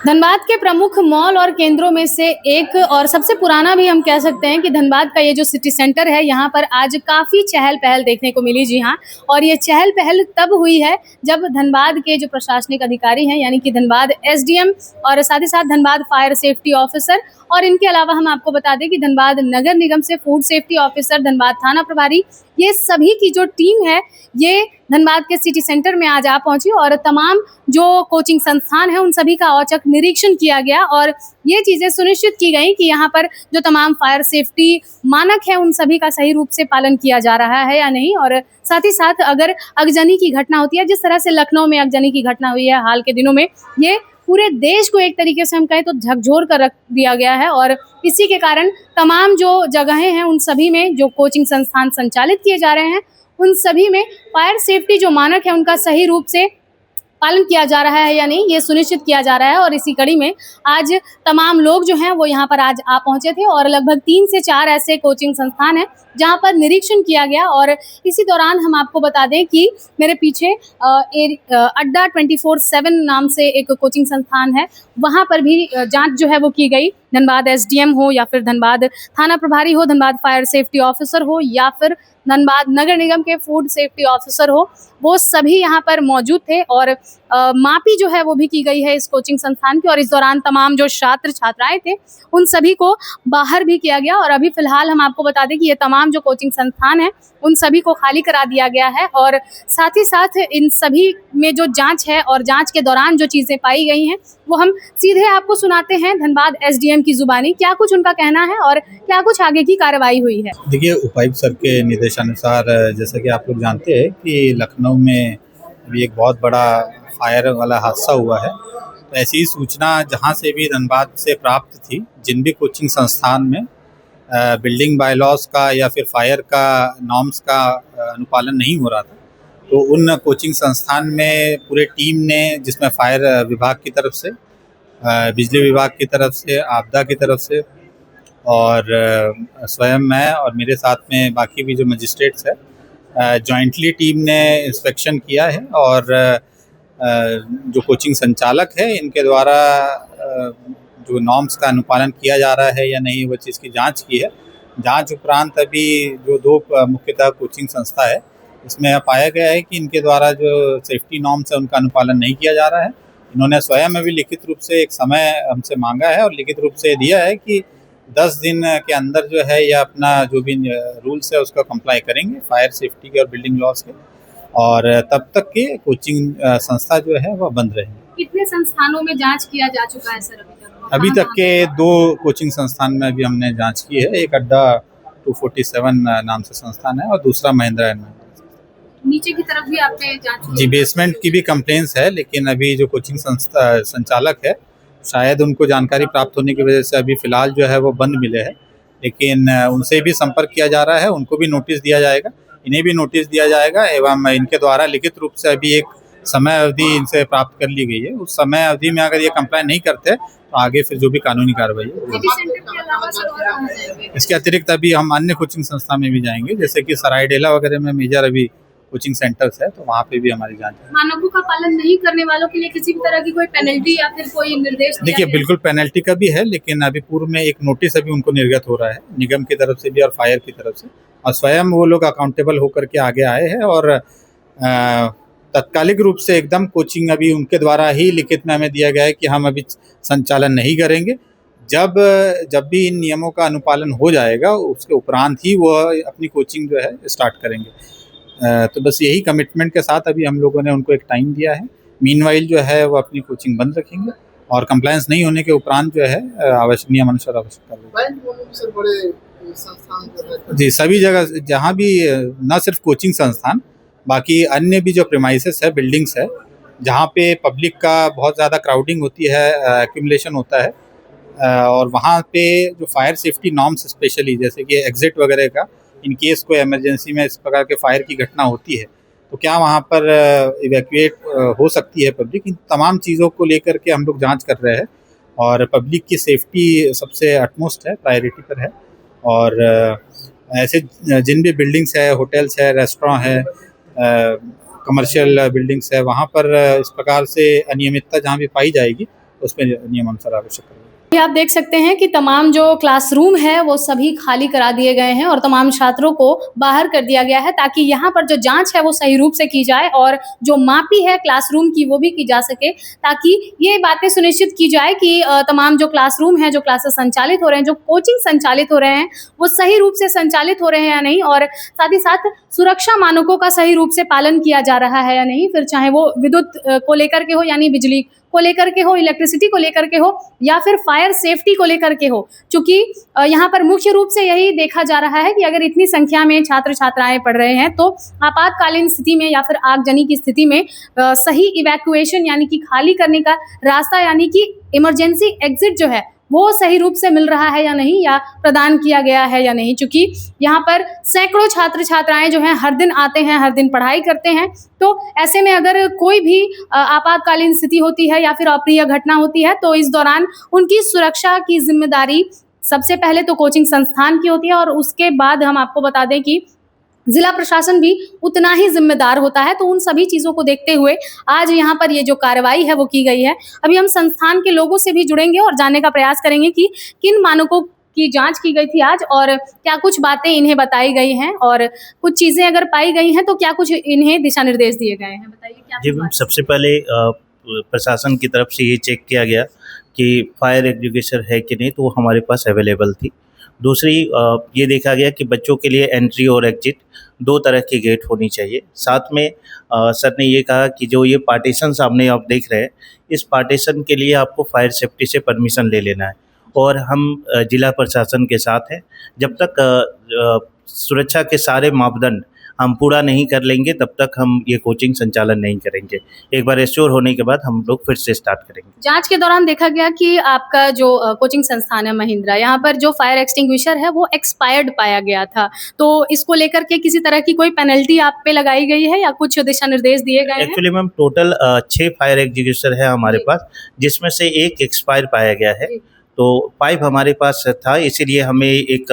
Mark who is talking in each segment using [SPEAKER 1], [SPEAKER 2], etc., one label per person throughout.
[SPEAKER 1] धनबाद के प्रमुख मॉल और केंद्रों में से एक और सबसे पुराना भी हम कह सकते हैं कि धनबाद का ये जो सिटी सेंटर है, यहाँ पर आज काफ़ी चहल पहल देखने को मिली। जी हाँ, और ये चहल पहल तब हुई है जब धनबाद के जो प्रशासनिक अधिकारी हैं, यानी कि धनबाद एसडीएम और साथ ही साथ धनबाद फायर सेफ्टी ऑफिसर, और इनके अलावा हम आपको बता दें कि धनबाद नगर निगम से फूड सेफ्टी ऑफिसर, धनबाद थाना प्रभारी, ये सभी की जो टीम है ये धनबाद के सिटी सेंटर में आज आ पहुंची और तमाम जो कोचिंग संस्थान है उन सभी का औचक निरीक्षण किया गया और ये चीज़ें सुनिश्चित की गई कि यहाँ पर जो तमाम फायर सेफ्टी मानक है उन सभी का सही रूप से पालन किया जा रहा है या नहीं। और साथ ही साथ अगर आगजनी की घटना होती है, जिस तरह से लखनऊ में आगजनी की घटना हुई है हाल के दिनों में, ये पूरे देश को एक तरीके से हम कहें तो झकझोर कर रख दिया गया है और इसी के कारण तमाम जो जगहें हैं उन सभी में जो कोचिंग संस्थान संचालित किए जा रहे हैं उन सभी में फायर सेफ्टी जो मानक है उनका सही रूप से पालन किया जा रहा है या नहीं, ये सुनिश्चित किया जा रहा है। और इसी कड़ी में आज तमाम लोग जो हैं वो यहाँ पर आज आ पहुंचे थे और लगभग 3 से 4 ऐसे कोचिंग संस्थान हैं जहाँ पर निरीक्षण किया गया। और इसी दौरान हम आपको बता दें कि मेरे पीछे अड्डा 24/7 नाम से एक कोचिंग संस्थान है, वहाँ पर भी जांच जो है वो की गई। धनबाद एसडीएम हो या फिर धनबाद थाना प्रभारी हो, धनबाद फायर सेफ्टी ऑफिसर हो या फिर धनबाद नगर निगम के फूड सेफ्टी ऑफिसर हो, वो सभी यहाँ पर मौजूद थे और मापी जो है वो भी की गई है इस कोचिंग संस्थान की। और इस दौरान तमाम जो छात्र छात्राएं थे उन सभी को बाहर भी किया गया और अभी फिलहाल हम आपको बता दें कि ये तमाम जो कोचिंग संस्थान है उन सभी को खाली करा दिया गया है। और साथ ही साथ इन सभी में जो जांच है और जांच के दौरान जो चीज़ें पाई गई हैं वो हम सीधे आपको सुनाते हैं धनबाद एसडीएम की जुबानी, क्या कुछ उनका कहना है और क्या कुछ आगे की कार्रवाई हुई है।
[SPEAKER 2] देखिए, उपायुक्त सर के निर्देशानुसार जैसा कि आप लोग जानते हैं कि लखनऊ में अभी एक बहुत बड़ा फायर वाला हादसा हुआ है, तो ऐसी ही सूचना जहां से भी धनबाद से प्राप्त थी, जिन भी कोचिंग संस्थान में बिल्डिंग बायलॉज का या फिर फायर का नॉर्म्स का अनुपालन नहीं हो रहा था, तो उन कोचिंग संस्थान में पूरे टीम ने, जिसमें फायर विभाग की तरफ से, बिजली विभाग की तरफ से, आपदा की तरफ से और स्वयं मैं और मेरे साथ में बाकी भी जो मजिस्ट्रेट्स है, जॉइंटली टीम ने इंस्पेक्शन किया है और जो कोचिंग संचालक है इनके द्वारा जो नॉर्म्स का अनुपालन किया जा रहा है या नहीं, वो चीज़ की जांच की है। जांच उपरांत अभी जो 2 मुख्यतः कोचिंग संस्था है, इसमें पाया गया है कि इनके द्वारा जो सेफ्टी नॉर्म्स है उनका अनुपालन नहीं किया जा रहा है। इन्होंने स्वयं अभी लिखित रूप से एक समय हमसे मांगा है और लिखित रूप से दिया है कि 10 दिन के अंदर जो है या अपना जो भी रूल्स है उसका कंप्लाई करेंगे, फायर सेफ्टी के और बिल्डिंग लॉज के, और तब तक के कोचिंग संस्था जो है वह बंद रहेंगे।
[SPEAKER 1] कितने संस्थानों में जांच किया जा चुका है सर
[SPEAKER 2] अभी तक के 2 कोचिंग संस्थान में अभी हमने जांच की है। एक अड्डा 247 नाम से संस्थान है और दूसरा महिंद्रा एंड महिंद्रा।
[SPEAKER 1] नीचे की तरफ भी आपने जांच की?
[SPEAKER 2] जी, बेसमेंट की भी कंप्लेंट्स है, लेकिन अभी जो कोचिंग संस्था संचालक है शायद उनको जानकारी प्राप्त होने की वजह से अभी फ़िलहाल जो है वो बंद मिले हैं, लेकिन उनसे भी संपर्क किया जा रहा है, उनको भी नोटिस दिया जाएगा, इन्हें भी नोटिस दिया जाएगा एवं इनके द्वारा लिखित रूप से अभी एक समय अवधि इनसे प्राप्त कर ली गई है। उस समय अवधि में अगर ये कंप्लाई नहीं करते तो आगे फिर जो भी कानूनी कार्रवाई है। इसके अतिरिक्त अभी हम अन्य कोचिंग संस्था में भी जाएंगे, जैसे कि सरायडेला वगैरह में मेजर अभी कोचिंग सेंटर्स है, तो वहाँ पे भी हमारी जांच है।
[SPEAKER 1] मानकों का पालन नहीं करने वालों के लिए किसी भी तरह की कोई पेनल्टी या फिर कोई निर्देश?
[SPEAKER 2] देखिए, बिल्कुल पेनल्टी का भी है, लेकिन अभी पूर्व में एक नोटिस अभी उनको निर्गत हो रहा है निगम की तरफ से भी और फायर की तरफ से, और स्वयं वो लोग अकाउंटेबल होकर के आगे आए हैं और तत्कालिक रूप से एकदम कोचिंग अभी उनके द्वारा ही लिखित में हमें दिया गया है कि हम अभी संचालन नहीं करेंगे। जब भी इन नियमों का अनुपालन हो जाएगा उसके उपरांत ही वो अपनी कोचिंग जो है स्टार्ट करेंगे। तो बस यही कमिटमेंट के साथ अभी हम लोगों ने उनको एक टाइम दिया है। मीनवाइल जो है वो अपनी कोचिंग बंद रखेंगे और कंप्लायंस नहीं होने के उपरांत जो है आवश्यक नियमानुसार आवश्यक कार्रवाई। जी, सभी जगह जहाँ भी, न सिर्फ कोचिंग संस्थान, बाकी अन्य भी जो प्रीमाइसेस है, बिल्डिंग्स है, जहाँ पे पब्लिक का बहुत ज़्यादा क्राउडिंग होती है, एक्यूमुलेशन होता है, और वहाँ पे जो फायर सेफ्टी नॉर्म्स स्पेशली जैसे कि एग्जिट वगैरह का, इन केस कोई इमरजेंसी में इस प्रकार के फायर की घटना होती है तो क्या वहाँ पर इवैक्यूएट हो सकती है पब्लिक, इन तमाम चीज़ों को लेकर के हम लोग जांच कर रहे हैं और पब्लिक की सेफ्टी सबसे अटमोस्ट है, प्रायोरिटी पर है। और ऐसे जिन भी बिल्डिंग्स है, होटल्स है, रेस्टोरेंट है, कमर्शियल बिल्डिंग्स है, वहाँ पर इस प्रकार से अनियमितता जहाँ भी पाई जाएगी उसमें नियमानुसार आवश्यक कार्रवाई।
[SPEAKER 1] ये आप देख सकते हैं कि तमाम जो क्लासरूम है वो सभी खाली करा दिए गए हैं और तमाम छात्रों को बाहर कर दिया गया है ताकि यहाँ पर जो जांच है वो सही रूप से की जाए और जो मापी है क्लासरूम की वो भी की जा सके, ताकि ये बातें सुनिश्चित की जाए कि तमाम जो क्लासरूम है, जो क्लासेस संचालित हो रहे हैं, जो कोचिंग संचालित हो रहे हैं, वो सही रूप से संचालित हो रहे हैं या नहीं, और साथ ही साथ सुरक्षा मानकों का सही रूप से पालन किया जा रहा है या नहीं। फिर चाहे वो विद्युत को लेकर के हो, यानी बिजली को लेकर के हो, इलेक्ट्रिसिटी को लेकर के हो, या फिर फायर सेफ्टी को लेकर के हो। चूंकि यहाँ पर मुख्य रूप से यही देखा जा रहा है कि अगर इतनी संख्या में छात्र छात्राएं पढ़ रहे हैं तो आपातकालीन स्थिति में या फिर आगजनी की स्थिति में सही इवैक्यूएशन यानी कि खाली करने का रास्ता, यानी कि इमरजेंसी एग्जिट जो है वो सही रूप से मिल रहा है या नहीं, या प्रदान किया गया है या नहीं। चूंकि यहाँ पर सैकड़ों छात्र छात्राएं जो हैं हर दिन आते हैं, हर दिन पढ़ाई करते हैं, तो ऐसे में अगर कोई भी आपातकालीन स्थिति होती है या फिर अप्रिय घटना होती है तो इस दौरान उनकी सुरक्षा की जिम्मेदारी सबसे पहले तो कोचिंग संस्थान की होती है, और उसके बाद हम आपको बता दें कि जिला प्रशासन भी उतना ही जिम्मेदार होता है। तो उन सभी चीज़ों को देखते हुए आज यहाँ पर ये जो कार्रवाई है वो की गई है। अभी हम संस्थान के लोगों से भी जुड़ेंगे और जानने का प्रयास करेंगे कि किन मानकों की जांच की गई थी आज और क्या कुछ बातें इन्हें बताई गई हैं, और कुछ चीज़ें अगर पाई गई हैं तो क्या कुछ इन्हें दिशा निर्देश दिए गए हैं। बताइए क्या।
[SPEAKER 3] जी मैम, सबसे पहले प्रशासन की तरफ से ये चेक किया गया कि फायर एग्जीक्यूशन है कि नहीं, तो वो हमारे पास अवेलेबल थी। दूसरी ये देखा गया कि बच्चों के लिए एंट्री और एग्जिट 2 तरह की गेट होनी चाहिए। साथ में सर ने ये कहा कि जो ये पार्टीशन सामने आप देख रहे हैं, इस पार्टीशन के लिए आपको फायर सेफ्टी से परमिशन ले लेना है, और हम जिला प्रशासन के साथ हैं। जब तक सुरक्षा के सारे मापदंड हम पूरा नहीं कर लेंगे तब तक हम ये कोचिंग संचालन नहीं करेंगे। एक बार एश्योर होने के बाद हम लोग फिर से स्टार्ट करेंगे।
[SPEAKER 1] जांच के दौरान देखा गया कि आपका जो कोचिंग संस्थान है महिंद्रा, यहाँ पर जो फायर एक्सटिंग्विशर है वो एक्सपायर्ड पाया गया था, तो इसको लेकर के किसी तरह की कोई पेनल्टी आप पे लगाई गई है या कुछ दिशा निर्देश दिए गए हैं?
[SPEAKER 3] Actually ma'am total 6 fire executor है हमारे पास, जिसमें से एक एक्सपायर पाया गया है। तो पाइप हमारे पास था, इसीलिए हमें एक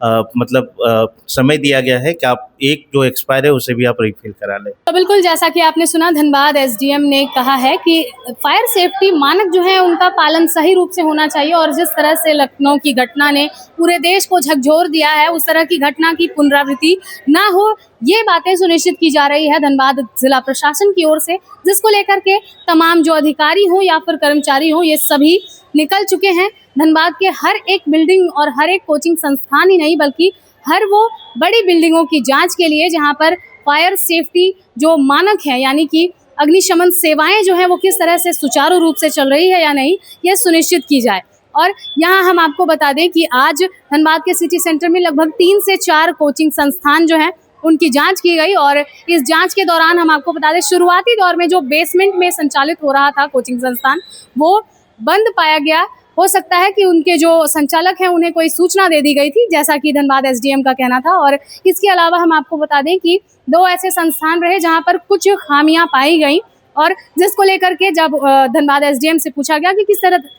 [SPEAKER 3] समय दिया गया है कि आप एक जो एक्सपायर है उसे भी आप रिफिल करा लें।
[SPEAKER 1] तो बिल्कुल जैसा कि आपने सुना, धनबाद एसडीएम ने कहा है कि फायर सेफ्टी मानक जो है उनका पालन सही रूप से होना चाहिए, और जिस तरह से लखनऊ की घटना ने पूरे देश को झकझोर दिया है उस तरह की घटना की पुनरावृत्ति ना हो, ये बातें सुनिश्चित की जा रही है धनबाद जिला प्रशासन की ओर से, जिसको लेकर के तमाम जो अधिकारी हों या फिर कर्मचारी हों ये सभी निकल चुके हैं। धनबाद के हर एक बिल्डिंग और हर एक कोचिंग संस्थान ही नहीं बल्कि हर वो बड़ी बिल्डिंगों की जांच के लिए जहां पर फायर सेफ्टी जो मानक है, यानी कि अग्निशमन सेवाएं जो हैं वो किस तरह से सुचारू रूप से चल रही है या नहीं, ये सुनिश्चित की जाए। और यहाँ हम आपको बता दें कि आज धनबाद के सिटी सेंटर में लगभग 3 से 4 कोचिंग संस्थान जो हैं उनकी जांच की गई, और इस जांच के दौरान हम आपको बता दें शुरुआती दौर में जो बेसमेंट में संचालित हो रहा था कोचिंग संस्थान वो बंद पाया गया। हो सकता है कि उनके जो संचालक हैं उन्हें कोई सूचना दे दी गई थी, जैसा कि धनबाद एसडीएम का कहना था। और इसके अलावा हम आपको बता दें कि 2 ऐसे संस्थान रहे जहां पर कुछ खामियां पाई गई, और जिसको लेकर के जब धनबाद एसडीएम से पूछा गया कि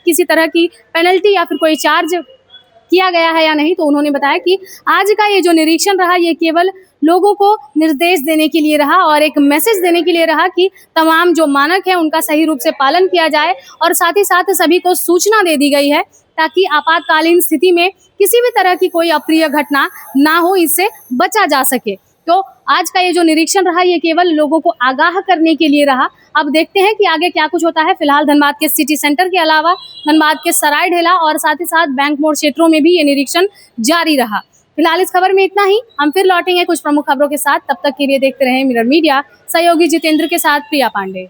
[SPEAKER 1] किसी तरह की पेनल्टी या फिर कोई चार्ज किया गया है या नहीं, तो उन्होंने बताया कि आज का ये जो निरीक्षण रहा ये केवल लोगों को निर्देश देने के लिए रहा और एक मैसेज देने के लिए रहा कि तमाम जो मानक हैं उनका सही रूप से पालन किया जाए, और साथ ही साथ सभी को सूचना दे दी गई है ताकि आपातकालीन स्थिति में किसी भी तरह की कोई अप्रिय घटना ना हो, इससे बचा जा सके। तो आज का ये जो निरीक्षण रहा ये केवल लोगों को आगाह करने के लिए रहा। अब देखते हैं कि आगे क्या कुछ होता है। फिलहाल धनबाद के सिटी सेंटर के अलावा धनबाद के सराय ढेला और साथ ही साथ बैंक मोड़ क्षेत्रों में भी ये निरीक्षण जारी रहा। फिलहाल इस खबर में इतना ही। हम फिर लौटेंगे कुछ प्रमुख खबरों के साथ, तब तक के लिए देखते रहें मिरर मीडिया। सहयोगी जितेंद्र के साथ प्रिया पांडे।